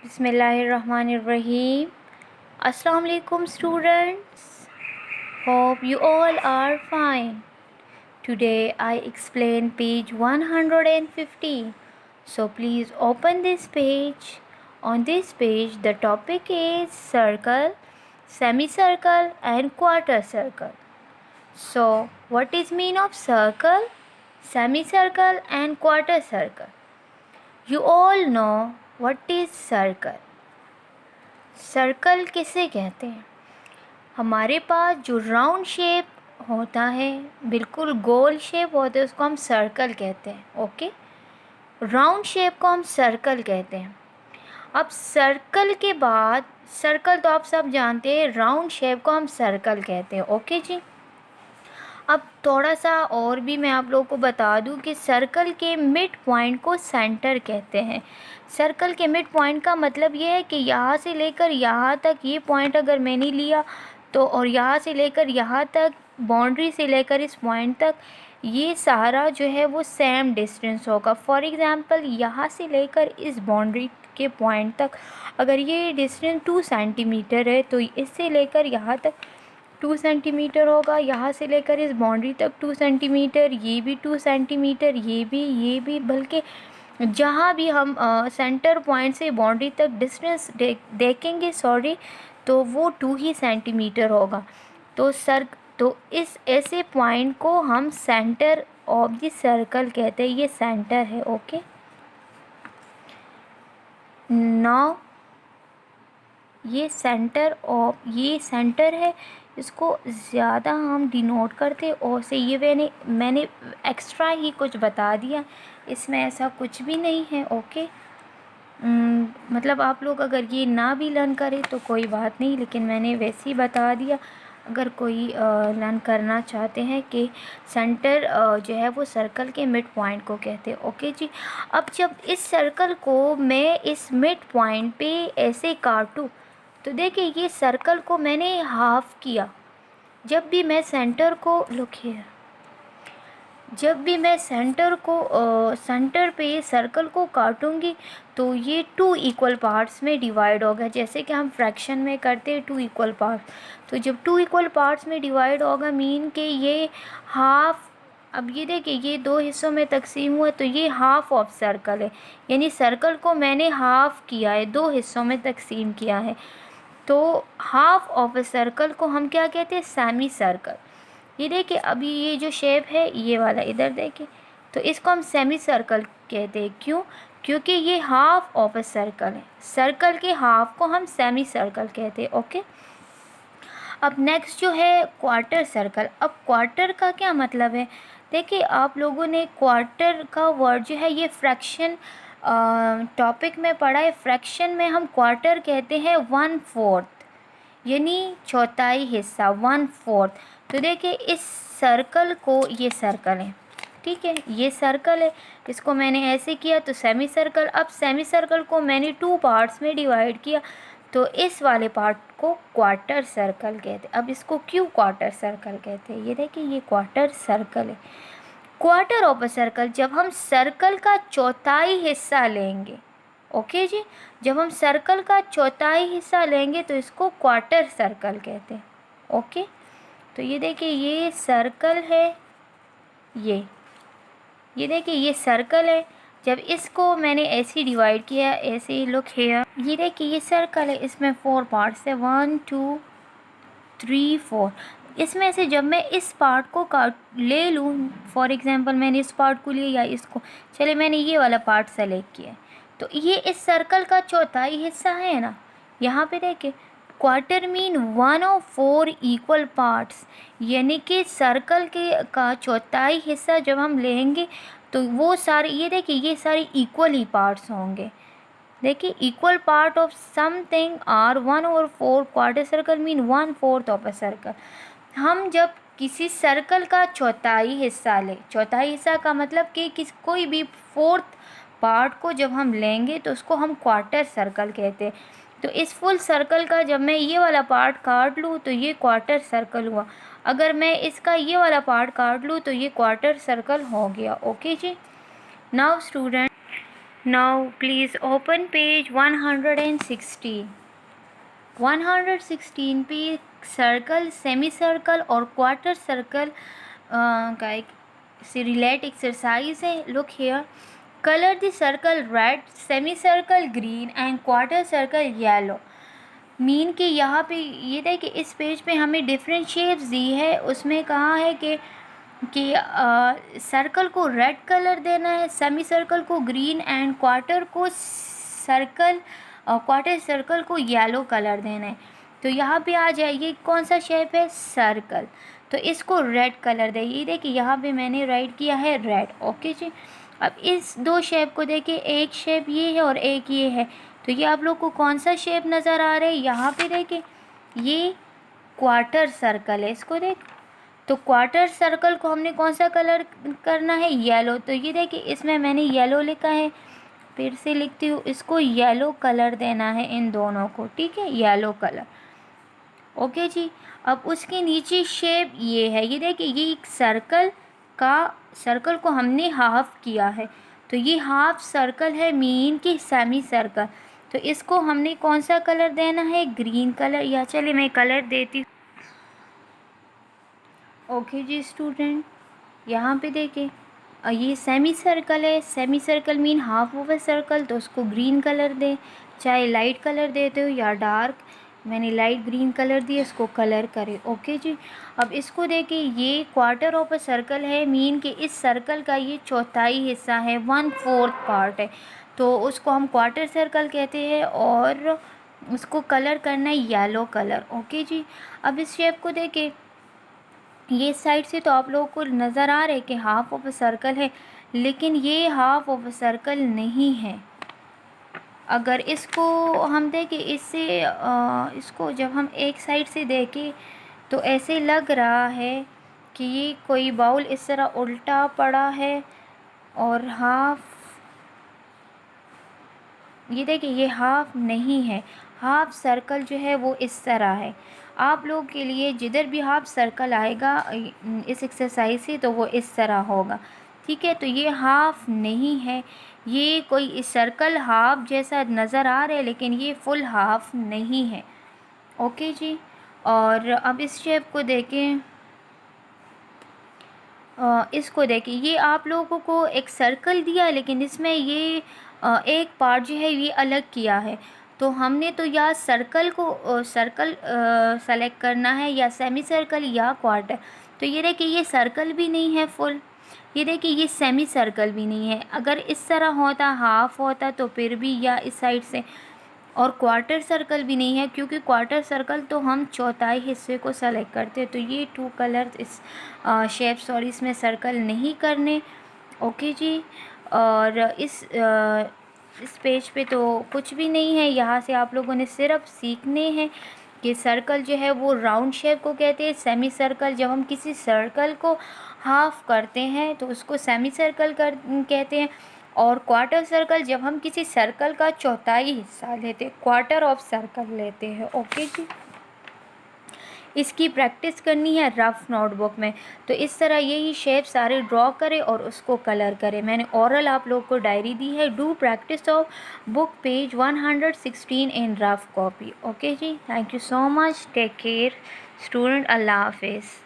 Bismillahirrahmanirrahim. Assalamu alaikum students. Hope you all are fine. Today I explain page 150. So please open this page. On this page the topic is circle, semicircle and quarter circle. So what is mean of circle, semicircle and quarter circle? You all know what is circle. Circle किसे कहते हैं? हमारे पास जो round shape होता है, बिल्कुल गोल shape होता है, उसको हम सर्कल कहते हैं. ओके, राउंड शेप को हम सर्कल कहते हैं. अब सर्कल के बाद, सर्कल तो आप सब जानते हैं, राउंड शेप को हम सर्कल कहते हैं. ओके जी. अब थोड़ा सा और भी मैं आप लोगों को बता दूं कि सर्कल के मिड पॉइंट को सेंटर कहते हैं. सर्कल के मिड पॉइंट का मतलब ये है कि यहाँ से लेकर यहाँ तक ये पॉइंट अगर मैंने लिया तो, और यहाँ से लेकर यहाँ तक, बाउंड्री से लेकर इस पॉइंट तक, ये सारा जो है वो सेम डिस्टेंस होगा. फॉर एग्ज़ाम्पल यहाँ से लेकर इस बाउंड्री के पॉइंट तक अगर ये डिस्टेंस 2 सेंटीमीटर है तो इससे लेकर यहाँ तक 2 सेंटीमीटर होगा. यहाँ से लेकर इस बाउंड्री तक 2 सेंटीमीटर, ये भी 2 सेंटीमीटर, ये भी, बल्कि जहाँ भी हम सेंटर पॉइंट से बाउंड्री तक डिस्टेंस देखेंगे तो वो 2 ही सेंटीमीटर होगा. तो इस ऐसे पॉइंट को हम सेंटर ऑफ द सर्कल कहते हैं. ये सेंटर है. ओके, नाउ ये सेंटर है. इसको ज़्यादा हम डिनोट करते और से ये मैंने एक्स्ट्रा ही कुछ बता दिया, इसमें ऐसा कुछ भी नहीं है. ओके, मतलब आप लोग अगर ये ना भी लर्न करें तो कोई बात नहीं, लेकिन मैंने वैसे ही बता दिया. अगर कोई लर्न करना चाहते हैं कि सेंटर जो है वो सर्कल के मिड पॉइंट को कहते हैं. ओके जी. अब जब इस सर्कल को मैं इस मिड पॉइंट पे ऐसे काटूं तो देखिए ये सर्कल को मैंने हाफ किया. जब भी मैं सेंटर को जब भी मैं सेंटर पे सर्कल को काटूंगी तो ये 2 इक्वल पार्ट्स में डिवाइड होगा. जैसे कि हम फ्रैक्शन में करते हैं 2 इक्वल पार्ट्स, तो जब 2 इक्वल पार्ट्स में डिवाइड होगा मीन कि ये हाफ. अब ये देखिए ये 2 हिस्सों में तकसीम हुआ तो ये हाफ ऑफ सर्कल है, यानी सर्कल को मैंने हाफ किया है, 2 हिस्सों में तकसीम किया है. तो हाफ ऑफ ए सर्कल को हम क्या कहते हैं? Semi circle. ये देखिए अभी ये जो शेप है ये वाला, इधर देखिए, तो इसको हम सेमी सर्कल कहते हैं. क्यों? क्योंकि ये हाफ ऑफ ए सर्कल है. सर्कल के हाफ को हम सेमी सर्कल कहते हैं. ओके, अब नेक्स्ट जो है क्वार्टर सर्कल. अब क्वार्टर का क्या मतलब है? देखिए आप लोगों ने क्वार्टर का वर्ड जो है ये फ्रैक्शन टॉपिक में पढ़ा है. फ्रैक्शन में हम क्वार्टर कहते हैं 1/4, यानी चौथाई हिस्सा, 1/4. तो देखिए इस सर्कल को, ये सर्कल है, ठीक है, ये सर्कल है, इसको मैंने ऐसे किया तो सेमी सर्कल. अब सेमी सर्कल को मैंने 2 पार्ट्स में डिवाइड किया तो इस वाले पार्ट को क्वार्टर सर्कल कहते हैं. अब इसको क्यों क्वार्टर सर्कल कहते हैं? ये देखिए ये क्वार्टर सर्कल है. क्वार्टर ऑफ अ सर्कल, जब हम सर्कल का चौथाई हिस्सा लेंगे. ओके जी, जब हम सर्कल का चौथाई हिस्सा लेंगे तो इसको क्वार्टर सर्कल कहते हैं. ओके, तो ये देखिए ये सर्कल है, ये देखिए ये सर्कल है. जब इसको मैंने ऐसे डिवाइड किया, ऐसे लुक हियर, ये देखिए ये सर्कल है, इसमें 4 पार्ट्स है, 1 2 3 4. इसमें से जब मैं इस पार्ट को ले लूँ, फॉर एग्जांपल मैंने इस पार्ट को लिया या इसको, चले मैंने ये वाला पार्ट सेलेक्ट किया है, तो ये इस सर्कल का चौथाई हिस्सा है ना. यहाँ पे देखिए क्वार्टर मीन 1/4 इक्वल पार्ट्स, यानी कि सर्कल का चौथाई हिस्सा जब हम लेंगे तो वो सारे, ये देखिए ये सारे इक्वल ही पार्ट्स होंगे. देखिए equal part of something are 1/4. Quarter circle mean 1/4 of a circle. हम जब किसी सर्कल का चौथाई हिस्सा लें, चौथाई हिस्सा का मतलब कि कोई भी 4th पार्ट को जब हम लेंगे तो उसको हम क्वार्टर सर्कल कहते हैं. तो इस फुल सर्कल का जब मैं ये वाला पार्ट काट लूँ तो ये क्वार्टर सर्कल हुआ. अगर मैं इसका ये वाला पार्ट काट लूँ तो ये क्वार्टर सर्कल हो गया. Okay ji. Now student, Now please open page 116. 116 पे सर्कल, सेमी सर्कल और क्वार्टर सर्कल का एक से रिलेट एक्सरसाइज है. Look here. Colour the circle red, semi circle green and quarter circle yellow. Mean कि यहाँ पे ये था कि इस पेज पे हमें डिफरेंट शेप्स दी है. उसमें कहा है कि सर्कल को रेड कलर देना है, सेमी सर्कल को ग्रीन एंड क्वार्टर सर्कल को येलो कलर देना है. तो यहाँ पे आ जाइए कौन सा शेप है, सर्कल, तो इसको रेड कलर दे. ये देखिए यहाँ पे मैंने राइट किया है रेड. ओके जी. अब इस दो शेप को देखिए, एक शेप ये है और एक ये है. तो ये आप लोग को कौन सा शेप नज़र आ रहा है, यहाँ पे देखिए ये क्वार्टर सर्कल है. इसको देख, तो क्वार्टर सर्कल को हमने कौन सा कलर करना है, येलो. तो ये देखिए इसमें मैंने येलो लिखा है, फिर से लिखती हूँ, इसको येलो कलर देना है इन दोनों को. ठीक है, येलो कलर. ओके जी. अब उसके नीचे शेप ये है, ये देखिए ये एक सर्कल को हमने हाफ किया है. तो ये हाफ सर्कल है, मीन की सेमी सर्कल. तो इसको हमने कौन सा कलर देना है, ग्रीन कलर. या चलिए मैं कलर देती हूँ. ओके जी स्टूडेंट, यहाँ पे देखिए ये सेमी सर्कल है. Semi circle mean half of a circle, तो उसको ग्रीन कलर दें. चाहे लाइट कलर देते हो या डार्क, मैंने लाइट ग्रीन कलर दिया, इसको कलर करें. ओके जी. अब इसको देखिए ये क्वार्टर ऑफ ए सर्कल है, मीन कि इस सर्कल का ये चौथाई हिस्सा है, 1/4 पार्ट है. तो उसको हम क्वार्टर सर्कल कहते हैं और उसको कलर करना है येलो कलर. ओके जी. अब इस शेप को देखिए, ये साइड से तो आप लोगों को नज़र आ रहा है कि हाफ ऑफ अ सर्कल है, लेकिन ये हाफ ऑफ अ सर्कल नहीं है. अगर इसको हम देखें इससे इसको जब हम एक साइड से देखें तो ऐसे लग रहा है कि ये कोई बाउल इस तरह उल्टा पड़ा है और हाफ, ये देखिए ये हाफ नहीं है. हाफ सर्कल जो है वो इस तरह है. आप लोग के लिए जिधर भी हाफ सर्कल आएगा इस एक्सरसाइज से तो वो इस तरह होगा. ठीक है, तो ये हाफ नहीं है. ये कोई सर्कल हाफ जैसा नज़र आ रहा है, लेकिन ये फुल हाफ नहीं है. ओके जी. और अब इस शेप को देखें, इसको देखिए ये आप लोगों को एक सर्कल दिया है, लेकिन इसमें ये एक पार्ट जो है ये अलग किया है. तो हमने तो या सर्कल सेलेक्ट करना है, या सेमी सर्कल या क्वार्टर. तो ये देखिए ये सर्कल भी नहीं है फुल, ये देखिए ये सेमी सर्कल भी नहीं है. अगर इस तरह होता, हाफ होता तो फिर भी, या इस साइड से, और क्वार्टर सर्कल भी नहीं है, क्योंकि क्वार्टर सर्कल तो हम चौथाई हिस्से को सेलेक्ट करते हैं. तो ये 2 कलर इस शेप, सॉरी, इसमें सर्कल नहीं करने. ओके जी. और इस पेज पे तो कुछ भी नहीं है. यहाँ से आप लोगों ने सिर्फ सीखने हैं कि सर्कल जो है वो राउंड शेप को कहते हैं. सेमी सर्कल, जब हम किसी सर्कल को हाफ करते हैं तो उसको सेमी सर्कल कहते हैं. और क्वार्टर सर्कल जब हम किसी सर्कल का चौथाई हिस्सा लेते हैं, क्वार्टर ऑफ सर्कल लेते हैं. ओके जी. इसकी प्रैक्टिस करनी है रफ नोटबुक में. तो इस तरह यही शेप सारे ड्रॉ करें और उसको कलर करें. मैंने ओरल आप लोग को डायरी दी है. Do practice of book page 116 in rough copy. Okay जी. Thank you so much. Take care student. अल्लाह हाफिज़.